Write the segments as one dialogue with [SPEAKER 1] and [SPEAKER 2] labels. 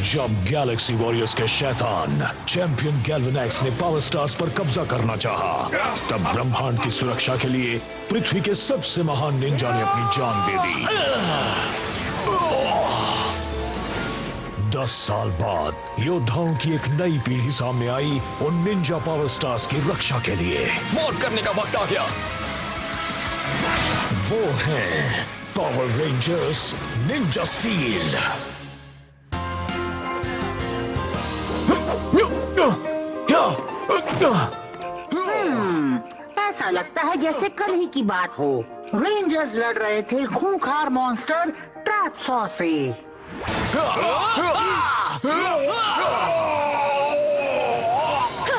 [SPEAKER 1] जब Galaxy warriors के शैतान चैंपियन गैल्वेनैक्स ने पावर स्टार्स पर कब्जा करना चाहा, तब ब्रह्मांड की सुरक्षा के लिए पृथ्वी के सबसे महान निंजा ने अपनी जान दे दी। 10 साल बाद योद्धाओं की एक नई पीढ़ी सामने आई उन निंजा पावर स्टार्स की रक्षा के लिए।
[SPEAKER 2] मौत करने का वक्त आ गया।
[SPEAKER 1] वो हैं पावर रेंजर्स निंजा स्टील।
[SPEAKER 3] ऐसा लगता है जैसे कल ही की बात हो। रेंजर्स लड़ रहे थे खूंखार मॉन्स्टर ट्रैप्सॉ से।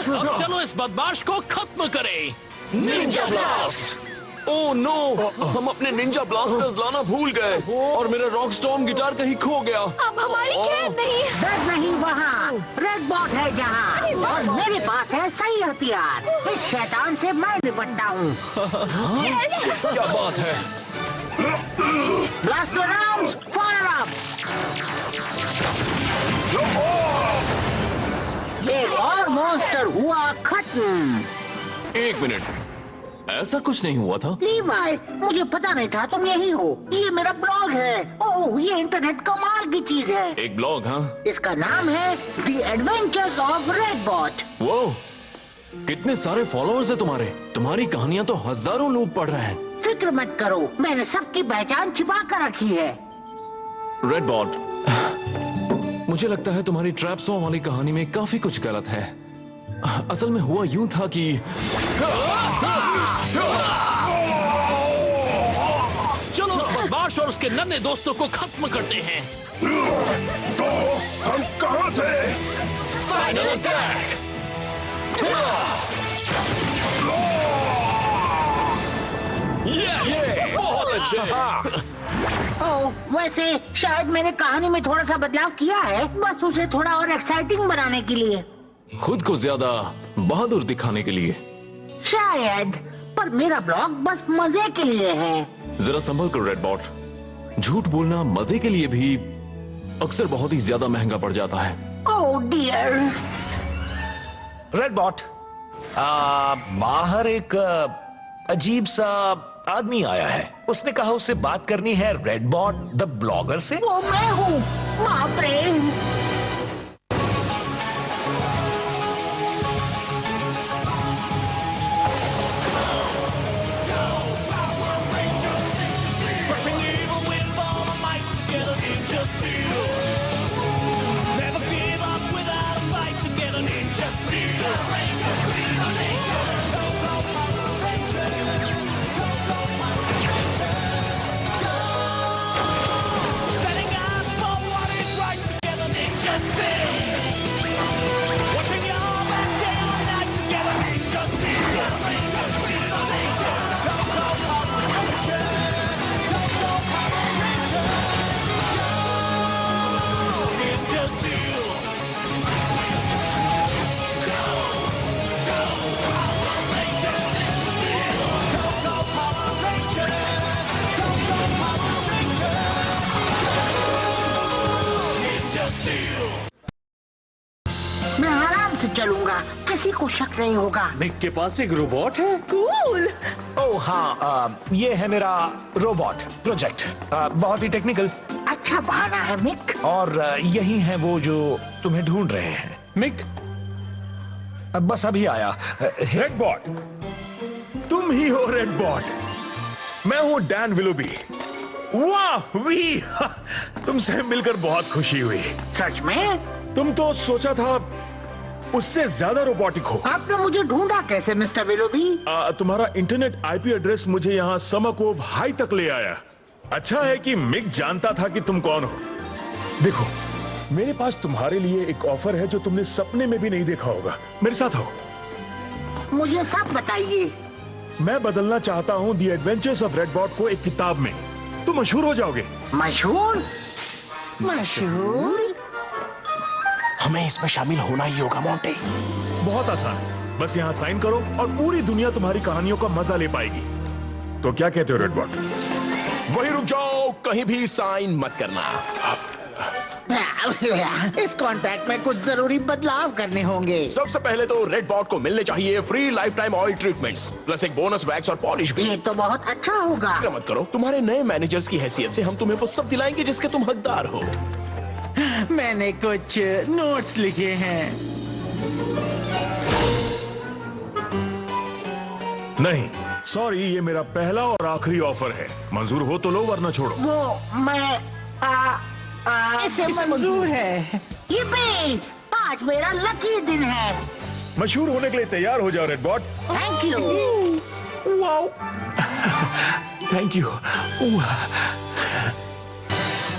[SPEAKER 2] अब चलो इस बदमाश को खत्म करें।
[SPEAKER 4] Ninja blast.
[SPEAKER 2] ओह नो, हम अपने निंजा ब्लास्टर्स लाना भूल गए और मेरा रॉक स्टॉर्म गिटार कहीं खो गया।
[SPEAKER 4] अब हमारी खैर नहीं।
[SPEAKER 3] डर नहीं, वहाँ रेड बॉट है जहाँ, और मेरे पास है सही हथियार। इस शैतान से मैं निपटता हूँ।
[SPEAKER 2] क्या बात है?
[SPEAKER 3] Blaster rounds fire up. एक और मॉन्स्टर हुआ खत्म।
[SPEAKER 2] एक मिनट, ऐसा कुछ नहीं हुआ था।
[SPEAKER 3] लीवाई, मुझे पता नहीं था तुम यही हो। ये मेरा ब्लॉग है। ओह, ये इंटरनेट कमाल की चीज है।
[SPEAKER 2] एक ब्लॉग? हाँ,
[SPEAKER 3] इसका नाम है the adventures of Red Bot.
[SPEAKER 2] वो कितने सारे फॉलोअर्स हैं तुम्हारे। तुम्हारी कहानियां तो हजारों लोग पढ़ रहे हैं।
[SPEAKER 3] फिक्र मत करो, मैंने सबकी पहचान छिपा कर रखी है।
[SPEAKER 2] रेड बॉट, मुझे लगता है तुम्हारी ट्रैप्सॉ वाली कहानी में काफी कुछ गलत है। असल में हुआ यूं था कि चलो उस बदमाश और उसके नन्हे दोस्तों को खत्म करते हैं।
[SPEAKER 1] तो हम कहाँ थे?
[SPEAKER 2] Final attack. बहुत अच्छे।
[SPEAKER 3] ओह, वैसे शायद मैंने कहानी में थोड़ा सा बदलाव किया है, बस उसे थोड़ा और एक्साइटिंग बनाने के लिए।
[SPEAKER 2] खुद को ज्यादा बहादुर दिखाने के लिए
[SPEAKER 3] शायद, पर मेरा ब्लॉग बस मजे के लिए है।
[SPEAKER 2] जरा संभल कर रेड बॉट, झूठ बोलना मजे के लिए भी अक्सर बहुत ही ज्यादा महंगा पड़ जाता है।
[SPEAKER 3] ओह डियर।
[SPEAKER 5] रेड बॉट, बाहर एक अजीब सा आदमी आया है। उसने कहा उसे बात करनी है रेड बॉट द ब्लॉगर से।
[SPEAKER 3] वो मैं हूँ। बाप रे। मैं आराम से चलूंगा, किसी को शक नहीं होगा।
[SPEAKER 6] मिक के पास एक रोबोट है।
[SPEAKER 4] कूल।
[SPEAKER 5] ओह हाँ, ये है मेरा रोबोट प्रोजेक्ट। बहुत ही टेक्निकल।
[SPEAKER 3] अच्छा बहाना है मिक।
[SPEAKER 5] और यही है वो जो तुम्हें ढूंढ रहे हैं।
[SPEAKER 6] मिक,
[SPEAKER 5] बस अभी आया।
[SPEAKER 1] रेड बॉट, तुम ही हो रेड बॉट। मैं हूँ डैन विलोबी। वाह वी, तुमसे मिलकर बहुत खुशी हुई।
[SPEAKER 3] सच में?
[SPEAKER 1] तुम तो सोचा था उससे ज्यादा रोबोटिक हो।
[SPEAKER 3] आपने मुझे ढूंढा कैसे मिस्टर विलोबी?
[SPEAKER 1] तुम्हारा इंटरनेट आईपी एड्रेस मुझे यहाँ समकोव हाई तक ले आया। अच्छा है कि मिक जानता था कि तुम कौन हो। देखो, मेरे पास तुम्हारे लिए एक ऑफर है जो तुमने सपने में भी नहीं देखा होगा। मेरे साथ आओ।
[SPEAKER 3] मुझे सब बताइए।
[SPEAKER 1] मैं बदलना चाहता हूँ the adventures of Red Bot को एक किताब में। तुम मशहूर हो जाओगे।
[SPEAKER 3] मशहूर? मशहूर?
[SPEAKER 6] हमें इसमें शामिल होना ही होगा मोंटे।
[SPEAKER 1] बहुत आसान है, बस यहाँ साइन करो और पूरी दुनिया तुम्हारी कहानियों का मजा ले पाएगी। तो क्या कहते हो रेड बॉट?
[SPEAKER 6] वहीं रुक जाओ, कहीं भी साइन मत करना।
[SPEAKER 3] इस कॉन्ट्रैक्ट में कुछ जरूरी बदलाव करने होंगे।
[SPEAKER 6] सबसे पहले तो रेड बॉट को मिलने चाहिए free life time oil treatments plus एक बोनस वैक्स और पॉलिश भी।
[SPEAKER 3] ये तो बहुत अच्छा होगा।
[SPEAKER 6] फिक्र मत करो, तुम्हारे नए मैनेजर्स की हैसियत से हम तुम्हें वो सब दिलाएंगे जिसके तुम हकदार हो।
[SPEAKER 7] मैंने कुछ नोट्स लिखे हैं।
[SPEAKER 1] नहीं सॉरी, ये मेरा पहला और आखिरी ऑफर है। मंजूर हो तो लो वरना छोड़ो।
[SPEAKER 3] वो मैं
[SPEAKER 7] इसे मंजूर है।
[SPEAKER 3] ये भी 5 मेरा लकी दिन है।
[SPEAKER 1] मशहूर होने के लिए तैयार हो जाओ Red Bot.
[SPEAKER 3] Thank you.
[SPEAKER 2] Wow, thank you.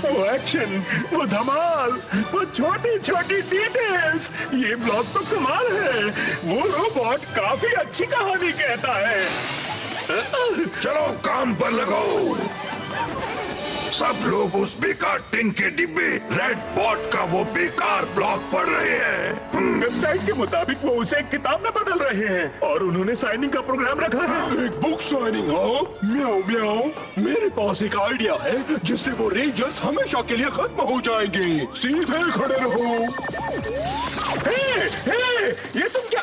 [SPEAKER 1] वो एक्शन, वो धमाल, वो छोटी छोटी डिटेल्स, ये ब्लॉग तो कमाल है। वो रोबोट काफी अच्छी कहानी कहता है।
[SPEAKER 8] चलो काम पर लगो। सब लोग उस बेकार टिन के डिब्बे रेड बॉट का वो बेकार ब्लॉग पढ़ रहे हैं।
[SPEAKER 1] वेबसाइट के मुताबिक वो उसे एक किताब में बदल रहे हैं और उन्होंने साइनिंग का प्रोग्राम रखा है।
[SPEAKER 8] एक बुक साइनिंग हो? म्याऊ म्याऊ। मेरे पास एक आइडिया है जिससे वो रेंजर्स हमेशा के लिए खत्म हो जाएंगे। सीधे खड़े रहो।
[SPEAKER 1] ये तुम क्या?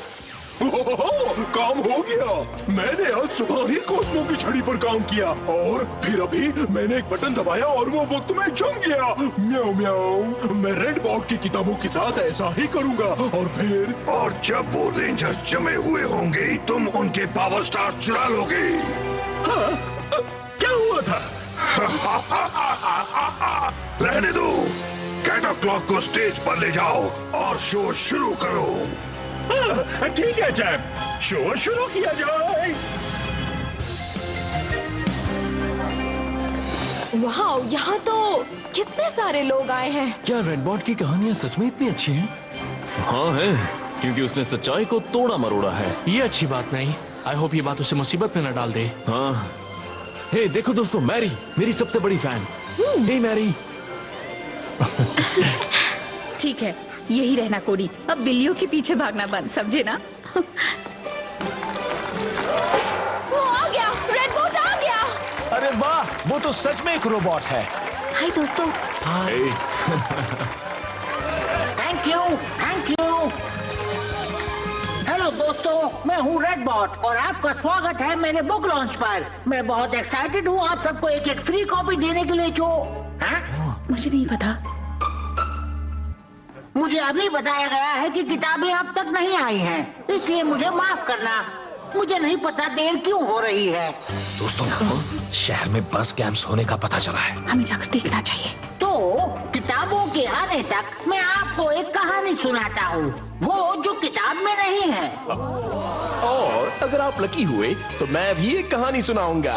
[SPEAKER 8] काम हो गया। मैंने आज सुबह ही कोस्मो की छड़ी पर काम किया और फिर अभी मैंने एक बटन दबाया और वो वक्त में जम गया। म्याऊ म्याऊ। मैं रेड बॉट की किताबों के साथ ऐसा ही करूंगा और फिर और जब वो रेंजर्स जमे हुए होंगे तुम उनके पावर स्टार चुरा लोगे।
[SPEAKER 1] क्या हुआ था?
[SPEAKER 8] रहने दो। कैट क्लॉक को स्टेज पर ले जाओ और शो शुरू करो।
[SPEAKER 1] ठीक है चैप, शो शुरू किया जाए।
[SPEAKER 4] वाह, यहाँ तो कितने सारे लोग आए हैं।
[SPEAKER 2] क्या रेड बॉट की कहानियां सच में इतनी अच्छी हैं? हाँ है, क्योंकि उसने सच्चाई को तोड़ा मरोड़ा है।
[SPEAKER 9] ये अच्छी बात नहीं। आई होप ये बात उसे मुसीबत में न डाल दे।
[SPEAKER 2] हाँ। हे देखो दोस्तों, मैरी मेरी सबसे बड़ी फैन। हे मैरी।
[SPEAKER 10] ठीक है, यही रहना कोडी। अब बिल्लियों के पीछे भागना बंद, समझे ना?
[SPEAKER 4] वो आ गया, रेड बॉट आ गया।
[SPEAKER 5] अरे वाह, वो तो सच में एक रोबोट है।
[SPEAKER 10] हाय दोस्तों।
[SPEAKER 3] Thank you, thank you. Hello दोस्तों, मैं हूँ रेड बॉट और आपका स्वागत है मेरे बुक लॉन्च पर। मैं बहुत एक्साइटेड हूँ आप सबको एक एक फ्री कॉपी देने के लिए। जो
[SPEAKER 10] मुझे नहीं पता।
[SPEAKER 3] मुझे अभी बताया गया है कि किताबें अब तक नहीं आई हैं, इसलिए मुझे माफ करना। मुझे नहीं पता देर क्यों हो रही है।
[SPEAKER 5] दोस्तों, शहर में बस कैंप्स होने का पता चला है।
[SPEAKER 10] हमें जाकर देखना चाहिए।
[SPEAKER 3] तो किताबों के आने तक मैं आपको एक कहानी सुनाता हूँ, वो जो किताब में नहीं है।
[SPEAKER 6] और अगर आप लकी हुए तो मैं भी एक कहानी सुनाऊंगा।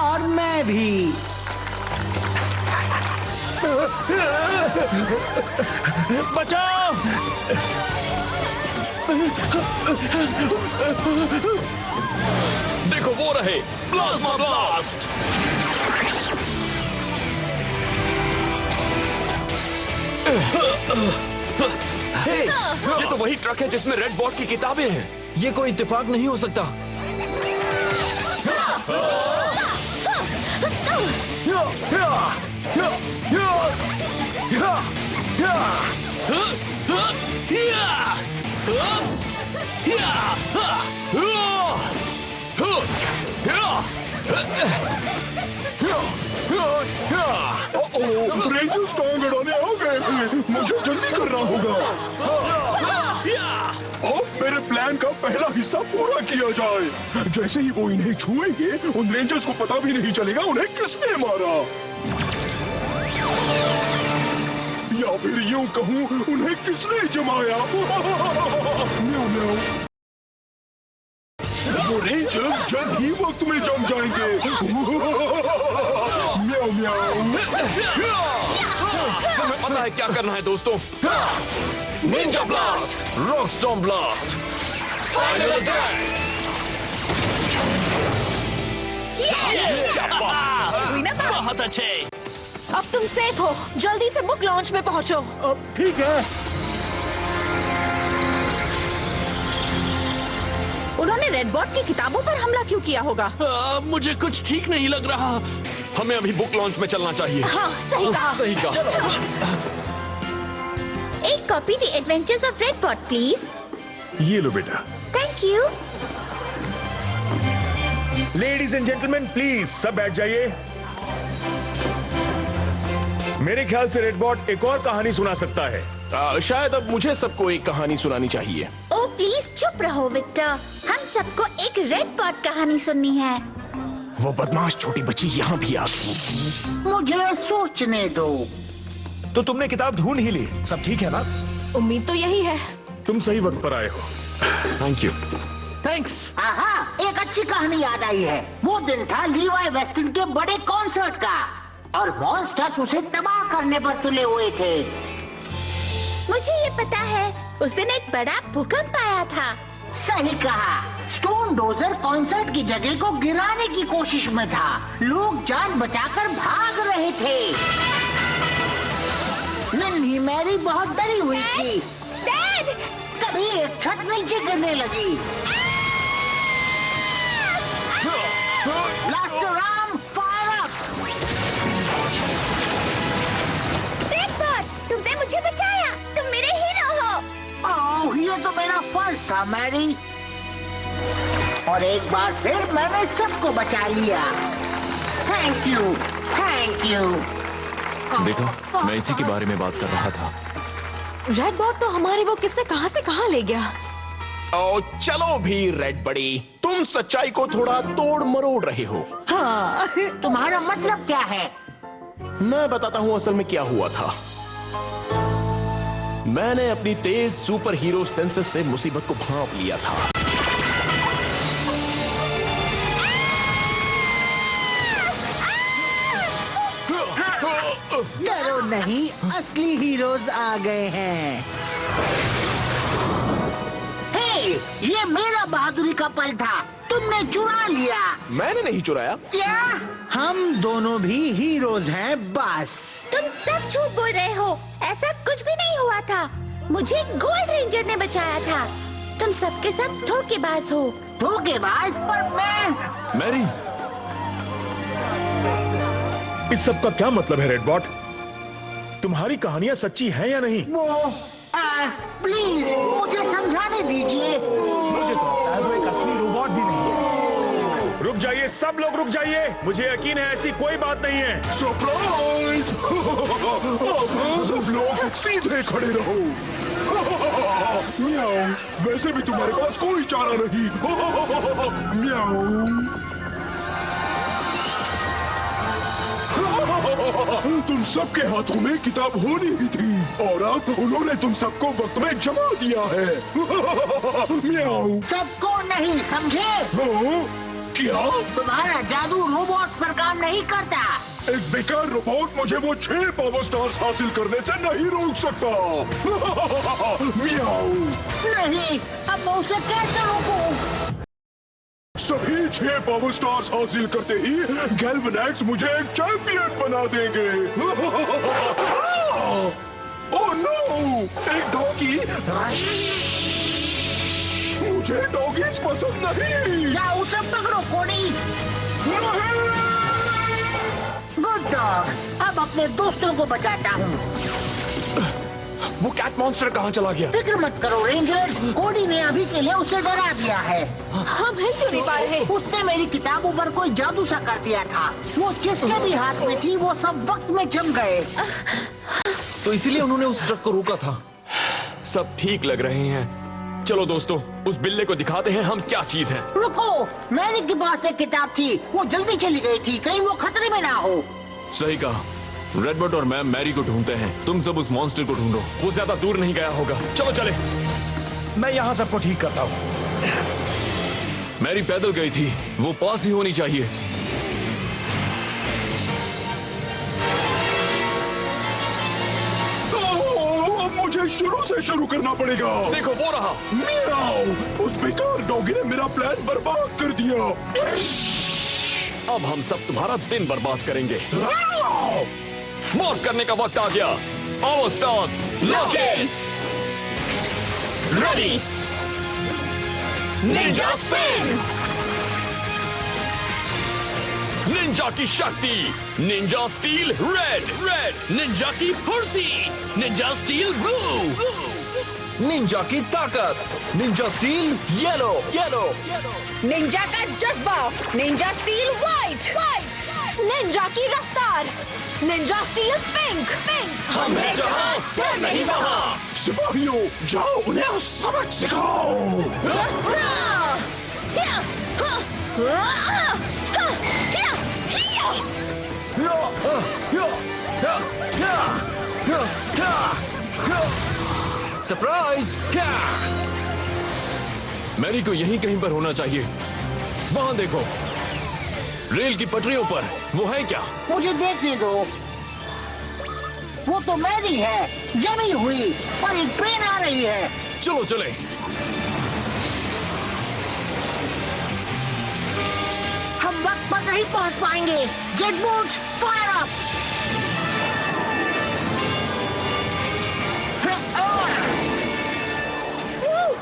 [SPEAKER 7] और मैं भी।
[SPEAKER 2] बचाओ!
[SPEAKER 6] देखो वो रहे, प्लाज्मा ब्लास्ट। हे, ये तो वही ट्रक है जिसमें रेड बॉट की किताबें हैं।
[SPEAKER 2] ये कोई इत्तेफाक नहीं हो सकता।
[SPEAKER 8] रेंजर्स टांग अड़ाने आ गए। मुझे जल्दी करना होगा। अब मेरे प्लान का पहला हिस्सा पूरा किया जाए। जैसे ही वो इन्हें छुएंगे उन रेंजर्स को पता भी नहीं चलेगा उन्हें किसने मारा, या फिर यूं कहूं उन्हें किसने जमाया। म्याऊ म्याऊ। वो रेंजर्स जल्द ही वक्त में जम जाएंगे। म्याऊ म्याऊ।
[SPEAKER 6] हमें पता है क्या करना है दोस्तों। Ninja blast, rock storm blast, final attack.
[SPEAKER 9] बहुत अच्छे।
[SPEAKER 4] अब तुम सेफ हो, जल्दी से बुक लॉन्च में पहुंचो।
[SPEAKER 7] ठीक है।
[SPEAKER 10] उन्होंने रेड बॉट की किताबों पर हमला क्यों किया होगा?
[SPEAKER 6] मुझे कुछ ठीक नहीं लग रहा। हमें अभी बुक लॉन्च में चलना चाहिए।
[SPEAKER 4] हाँ, सही कहा।
[SPEAKER 6] सही कहा।
[SPEAKER 10] एक copy the adventures of Redbot please.
[SPEAKER 1] ये लो बेटा।
[SPEAKER 10] Thank you.
[SPEAKER 1] Ladies and gentleman please सब बैठ जाइए। मेरे ख्याल से रेडबॉट एक और कहानी सुना सकता है।
[SPEAKER 6] शायद अब मुझे सबको एक कहानी सुनानी चाहिए।
[SPEAKER 10] ओ प्लीज चुप रहो विक्टर, हम सबको एक रेडबॉट कहानी सुननी है।
[SPEAKER 6] वो बदमाश छोटी बच्ची यहाँ भी आ गई।
[SPEAKER 3] मुझे सोचने दो।
[SPEAKER 5] तो तुमने किताब ढूंढ ही ली, सब ठीक है ना?
[SPEAKER 4] उम्मीद तो यही है।
[SPEAKER 1] तुम सही वक्त पर आए हो।
[SPEAKER 2] Thank you.
[SPEAKER 6] थैंक्स।
[SPEAKER 3] आहा, एक अच्छी कहानी याद आई है। वो दिन था लीवाई वेस्टन के बड़े कॉन्सर्ट का और मॉन्स्टर्स उसे तबाह करने पर तुले हुए थे।
[SPEAKER 10] मुझे ये पता है, उस दिन एक बड़ा भूकंप आया था।
[SPEAKER 3] सही कहा। स्टोन डोजर कॉन्सर्ट की जगह को गिराने की कोशिश में था। लोग जान बचाकर भाग रहे थे। नन्ही मैरी बहुत डरी हुई थी।
[SPEAKER 10] डैड!
[SPEAKER 3] तभी एक छत नीचे गिरने लगी। Blaster arm fire up!
[SPEAKER 10] Redbot, तुमने मुझे बचाया। तुम मेरे हीरो हो।
[SPEAKER 3] ओह, ये तो मेरा फर्ज था मैरी। और एक बार फिर मैंने सबको बचा लिया। Thank you, thank you.
[SPEAKER 2] देखो, मैं इसी के बारे में बात कर रहा था।
[SPEAKER 4] रेडबॉट तो हमारे वो किस्से कहां से कहां ले गया।
[SPEAKER 6] ओ चलो भी रेड बड़ी, तुम सच्चाई को थोड़ा तोड़ मरोड़ रहे हो।
[SPEAKER 3] हाँ, तुम्हारा मतलब क्या है?
[SPEAKER 6] मैं बताता हूँ असल में क्या हुआ था। मैंने अपनी तेज सुपर हीरो सेंसेस से मुसीबत को भांप लिया था।
[SPEAKER 7] डरो नहीं, असली हीरोज आ गए हैं।
[SPEAKER 3] हे, ये मेरा बहादुरी का पल था। तुमने चुरा लिया।
[SPEAKER 6] मैंने नहीं चुराया।
[SPEAKER 3] क्या?
[SPEAKER 7] हम दोनों भी हीरोज हैं बस।
[SPEAKER 10] तुम सब झूठ बोल रहे हो। ऐसा कुछ भी नहीं हुआ था। मुझे गोल्ड रेंजर ने बचाया था। तुम सबके सब धोखेबाज हो।
[SPEAKER 3] धोखेबाज? पर मैं...
[SPEAKER 2] मैरी,
[SPEAKER 1] इस सब का क्या मतलब है रेडबॉट? तुम्हारी कहानियां सच्ची हैं या नहीं?
[SPEAKER 3] वो प्लीज मुझे समझाने दीजिए।
[SPEAKER 5] मुझे तो लगता है वो एक असली रोबोट भी नहीं है।
[SPEAKER 1] रुक जाइए, सब लोग रुक जाइए। मुझे यकीन है ऐसी कोई बात नहीं है।
[SPEAKER 8] सरप्राइज! सब लोग सीधे खड़े रहो। म्याऊ, वैसे भी तुम्हारे पास कोई चारा नहीं। म्याऊ। तुम सबके हाथों में किताब होनी ही थी और अब उन्होंने तुम सबको वक्त में जमा दिया है। म्याऊ।
[SPEAKER 3] सबको नहीं, समझे?
[SPEAKER 8] हाँ? क्या?
[SPEAKER 3] तुम्हारा जादू रोबोट्स पर काम नहीं करता।
[SPEAKER 8] एक बेकार रोबोट मुझे वो 6 पावर स्टार्स हासिल करने से नहीं रोक सकता। म्याऊ।
[SPEAKER 3] नहीं, अब मैं उसे कैसे रोकूं?
[SPEAKER 8] सभी 6 पावर स्टार्स हासिल करते ही गैल्वेनैक्स मुझे एक चैंपियन बना देंगे। Oh no! एक डॉगी! मुझे डॉगीज पसंद नहीं।
[SPEAKER 3] क्या उसे पकड़ो कोडी। गुड डॉग, अब अपने दोस्तों को बचाता हूँ।
[SPEAKER 6] वो कैट मॉन्स्टर कहाँ चला गया?
[SPEAKER 3] फिक्र मत करो रेंजर्स, कोडी ने अभी के लिए उसे डरा दिया है।
[SPEAKER 4] हम हिल क्यों नहीं पा रहे?
[SPEAKER 3] उसने मेरी किताबों पर कोई जादू सा कर दिया था। वो जिसके भी हाथ में थी वो सब वक्त में जम गए।
[SPEAKER 2] तो इसीलिए उन्होंने उस ट्रक को रोका था।
[SPEAKER 6] सब ठीक लग रहे हैं। चलो दोस्तों, उस बिल्ले को दिखाते हैं हम क्या चीज है।
[SPEAKER 3] रुको, मैरी के पास एक किताब थी, वो जल्दी चली गई थी, कहीं वो खतरे में ना हो।
[SPEAKER 2] सही कहा। रेडबर्ड और मैं मैरी को ढूंढते हैं, तुम सब उस मॉन्स्टर को ढूंढो।
[SPEAKER 6] वो ज्यादा दूर नहीं गया होगा। चलो चले।
[SPEAKER 5] मैं यहाँ सबको ठीक करता हूँ।
[SPEAKER 2] मैरी पैदल गई थी, वो पास ही होनी चाहिए।
[SPEAKER 8] मुझे शुरू से शुरू करना पड़ेगा।
[SPEAKER 6] देखो वो रहा।
[SPEAKER 8] म्याऊ! उस बेकार डॉगी ने मेरा प्लान बर्बाद कर दिया।
[SPEAKER 6] अब हम सब तुम्हारा दिन बर्बाद करेंगे। मॉर्फ करने का वक्त आ गया। Power stars lock in. Ready. Ninja spin. Ninja की शक्ति, निंजा स्टील रेड,
[SPEAKER 9] निंजा की फुर्ती, निंजा स्टील ब्लू,
[SPEAKER 5] निंजा की ताकत, निंजा स्टील येलो।
[SPEAKER 4] निंजा का जज्बा, निंजा स्टील व्हाइट, निंजा की रफ्तार, निंजा स्टील पिंक।
[SPEAKER 6] हम हैं जहां, डर नहीं वहां।
[SPEAKER 8] सिपाहियों, जाओ उन्हें सबक सिखाओ।
[SPEAKER 5] सरप्राइज!
[SPEAKER 2] मैरी को यहीं कहीं पर होना चाहिए। वहां देखो, रेल की पटरियों पर। वो है क्या?
[SPEAKER 3] मुझे देखने दो। वो तो मैरी है, जमी हुई, और एक ट्रेन आ रही है।
[SPEAKER 2] चलो चले।
[SPEAKER 3] हम वक्त पर नहीं पहुंच पाएंगे। Jet boots, fire up!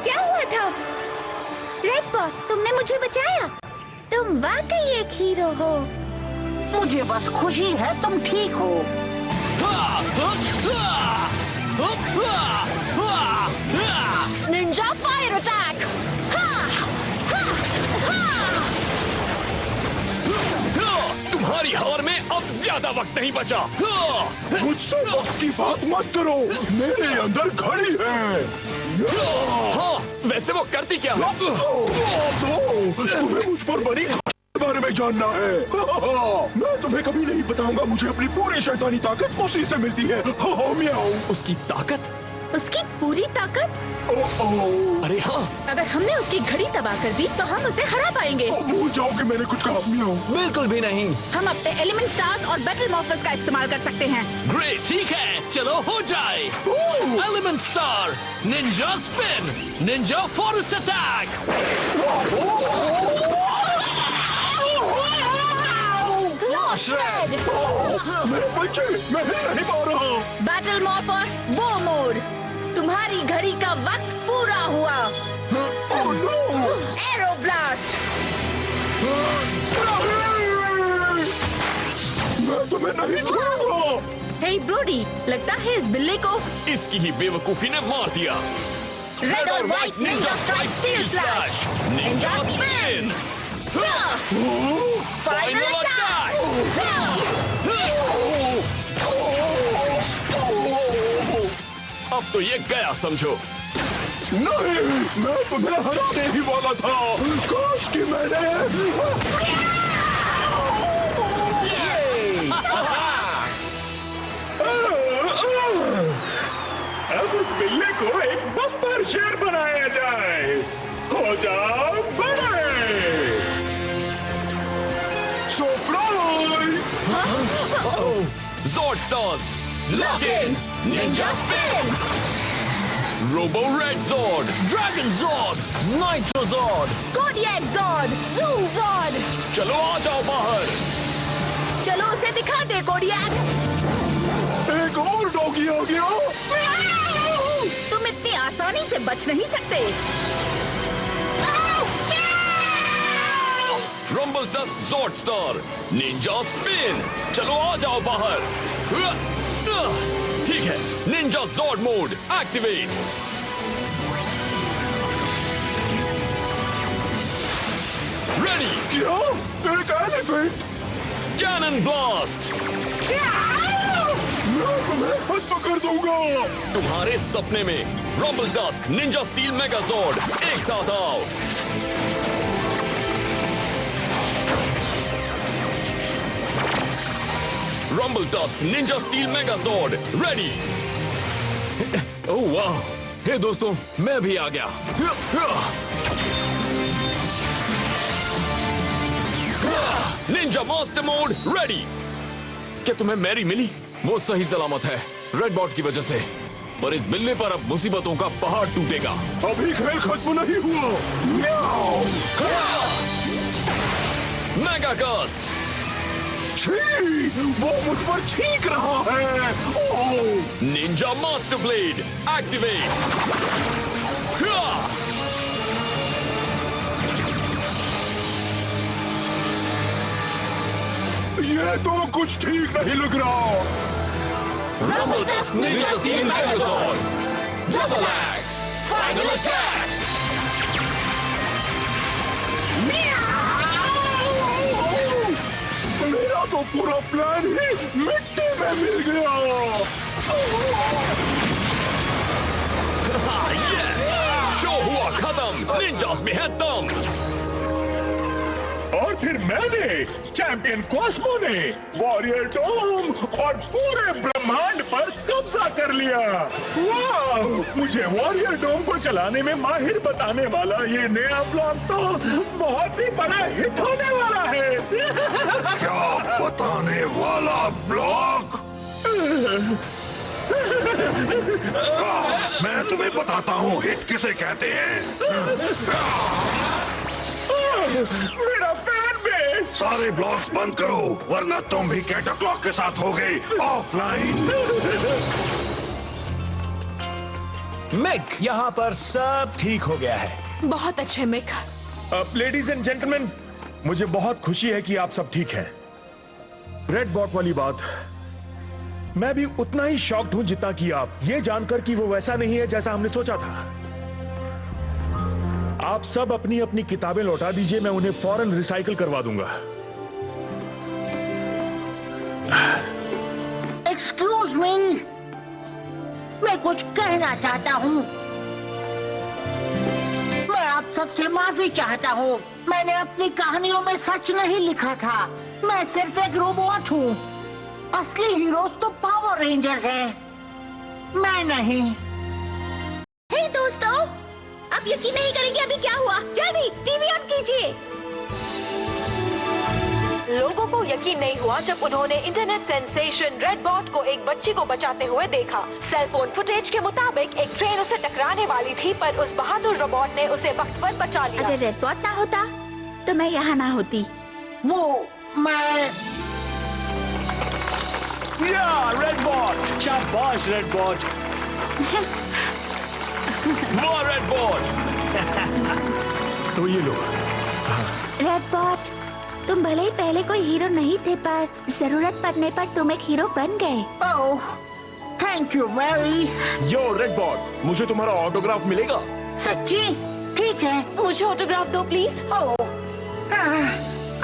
[SPEAKER 10] क्या हुआ था? रेडबॉट, तुमने मुझे बचाया। तुम वाकई एक हीरो हो।
[SPEAKER 3] मुझे बस खुशी है तुम ठीक हो।
[SPEAKER 4] Ninja fire attack.
[SPEAKER 6] तुम्हारी हार में अब ज्यादा वक्त नहीं बचा।
[SPEAKER 8] मुझसे वक्त की बात मत करो, मेरे अंदर घड़ी है।
[SPEAKER 6] हाँ, वैसे वो करती क्या है?
[SPEAKER 8] तुम्हें मुझ पर बनी के बारे में जानना है। मैं तुम्हें कभी नहीं बताऊंगा। मुझे अपनी पूरी शैतानी ताकत उसी से मिलती है। म्याऊ।
[SPEAKER 6] उसकी ताकत?
[SPEAKER 4] उसकी पूरी ताकत?
[SPEAKER 6] अरे हाँ,
[SPEAKER 4] अगर हमने उसकी घड़ी तबाह कर दी तो हम उसे हरा पाएंगे।
[SPEAKER 8] भूल जाओ कि मैंने कुछ कहा। म्याऊ।
[SPEAKER 5] बिल्कुल भी नहीं।
[SPEAKER 4] हम अपने एलिमेंट स्टार्स और बैटल मॉर्फर्स का इस्तेमाल कर सकते हैं।
[SPEAKER 9] ग्रेट, ठीक है, चलो हो जाए। Element star, Ninja spin, Ninja forest attack.
[SPEAKER 4] Shred!
[SPEAKER 8] मेरे बच्चे, मैं नहीं पा रहा।
[SPEAKER 4] बैटल मॉर्फर वो मोड। तुम्हारी घड़ी का वक्त पूरा हुआ। Arrow blast.
[SPEAKER 8] मैं तुम्हें नहीं छोड़ूंगा।
[SPEAKER 4] हे ब्रोडी, लगता है इस बिल्ली को
[SPEAKER 6] इसकी ही बेवकूफी ने मार दिया।
[SPEAKER 4] रेड और white Ninja strike steel slash,
[SPEAKER 6] Ninja spin,
[SPEAKER 4] final attack.
[SPEAKER 6] अब तो ये गया समझो।
[SPEAKER 8] नहीं, मैं तुम्हें हराने ही वाला था। काश कि मैंने। अब उस बिल्ली को एक बम्पर शेर बनाया जाए। हो जाओ बड़े। Surprise!
[SPEAKER 6] Zord Stars, lock in, Ninja Spin, Robo Red Zord,
[SPEAKER 9] Dragon Zord,
[SPEAKER 5] Nitro Zord.
[SPEAKER 4] Kodiak Zord, Zoom Zord.
[SPEAKER 6] चलो आ जाओ बाहर।
[SPEAKER 4] चलो उसे दिखा दे कोडियक।
[SPEAKER 8] एक और डॉगी आ गया।
[SPEAKER 4] तुम इतनी आसानी से बच नहीं सकते।
[SPEAKER 6] Rumble Dust Zord Star, Ninja Spin, चलो आ जाओ बाहर। ठीक है, Ninja Zord Mode, Activate. Ready,
[SPEAKER 8] क्या? एक एलिफेंट?
[SPEAKER 6] Cannon Blast.
[SPEAKER 8] मैं तुम्हें खत्म कर दूंगा।
[SPEAKER 6] तुम्हारे सपने में Rumble Dusk, Ninja Steel Mega Zord, एक साथ आओ। Rumble Dusk, Ninja Steel Mega Zord, ready.
[SPEAKER 2] ओह वाह! हे दोस्तों, मैं भी आ गया।
[SPEAKER 6] Ninja Master Mode, ready.
[SPEAKER 2] क्या तुम्हें मैरी मिली? वो सही सलामत है, रेड बॉट की वजह से। पर इस बिल्ली पर अब मुसीबतों का पहाड़ टूटेगा।
[SPEAKER 8] अभी खेल खत्म नहीं हुआ। म्याऊ।
[SPEAKER 6] Mega Gust.
[SPEAKER 8] छी, वो मुझ पर छींक रहा है। ओह!
[SPEAKER 6] Ninja Master Blade, activate.
[SPEAKER 8] ये तो कुछ ठीक नहीं लग रहा।
[SPEAKER 6] Rumble Tusk Ninja Steel Megazord! Double Axe! Final Attack!
[SPEAKER 8] मेरा तो पूरा प्लान ही मिट्टी में मिल गया।
[SPEAKER 6] Yes! शो हुआ खत्म! निंजास में है दम!
[SPEAKER 1] और फिर मैंने, चैंपियन कॉस्मो ने वॉरियर डोम और पूरे ब्रह्मांड पर कब्जा कर लिया। वाह! मुझे वॉरियर डोम को चलाने में माहिर बताने वाला ये नया ब्लॉक तो बहुत ही बड़ा हिट होने वाला है।
[SPEAKER 8] क्या बताने वाला ब्लॉक? मैं तुम्हें बताता हूँ हिट किसे कहते हैं।
[SPEAKER 1] मेरा फैन बेस।
[SPEAKER 8] सारे ब्लॉक्स बंद करो वरना तुम भी कैटाक्लॉक के साथ होगे ऑफलाइन।
[SPEAKER 5] मिक, यहाँ पर सब ठीक हो गया है।
[SPEAKER 4] बहुत अच्छे मिक।
[SPEAKER 1] अब लेडीज एंड जेंटलमैन, मुझे बहुत खुशी है कि आप सब ठीक हैं। रेड बॉट वाली बात, मैं भी उतना ही शॉक्ड हूं जितना कि आप, ये जानकर कि वो वैसा नहीं है जैसा हमने सोचा था। आप सब अपनी अपनी किताबें लौटा दीजिए, मैं उन्हें फौरन रिसाइकल करवा दूंगा।
[SPEAKER 3] एक्सक्यूज मी, मैं कुछ कहना चाहता हूँ। मैं आप सबसे माफी चाहता हूँ। मैंने अपनी कहानियों में सच नहीं लिखा था। मैं सिर्फ एक रोबोट हूँ। असली हीरोज तो पावर रेंजर्स हैं, मैं नहीं।
[SPEAKER 10] हे दोस्तों, आप यकीन नहीं करेंगे अभी क्या हुआ। जल्दी टीवी ऑन कीजिए।
[SPEAKER 11] लोगों को यकीन नहीं हुआ जब उन्होंने इंटरनेट सेंसेशन रेडबॉट को एक बच्ची को बचाते हुए देखा। सेलफोन फुटेज के मुताबिक एक ट्रेन उसे टकराने वाली थी, पर उस बहादुर रोबोट ने उसे वक्त पर बचा लिया।
[SPEAKER 10] अगर रेडबॉट ना होता तो मैं यहाँ ना होती।
[SPEAKER 3] वो मैं
[SPEAKER 5] रेडबॉट, शाबाश रेडबॉट।
[SPEAKER 6] वाह रेडबॉट!
[SPEAKER 1] तो ये लो।
[SPEAKER 10] रेडबॉट, तुम भले ही पहले कोई हीरो नहीं थे, पर जरूरत पड़ने पर तुम एक हीरो बन गए।
[SPEAKER 3] Oh, thank you Mary.
[SPEAKER 1] Yo Red Bot, मुझे तुम्हारा ऑटोग्राफ मिलेगा?
[SPEAKER 3] सच्ची? ठीक है।
[SPEAKER 4] मुझे ऑटोग्राफ दो प्लीज।
[SPEAKER 3] ओह,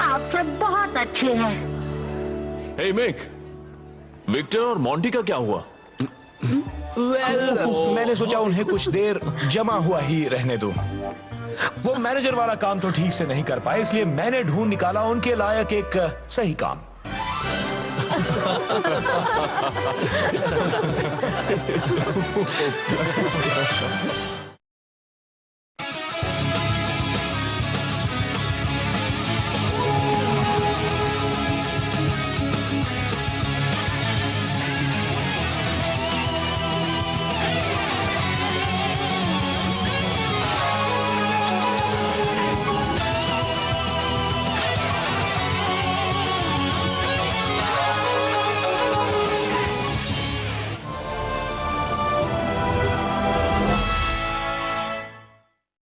[SPEAKER 3] आप सब बहुत अच्छे हैं।
[SPEAKER 2] हे मिक, विक्टर और मॉन्टी का क्या हुआ?
[SPEAKER 5] मैंने सोचा उन्हें कुछ देर जमा हुआ ही रहने दूं। वो मैनेजर वाला काम तो ठीक से नहीं कर पाए, इसलिए मैंने ढूंढ निकाला उनके लायक एक सही काम।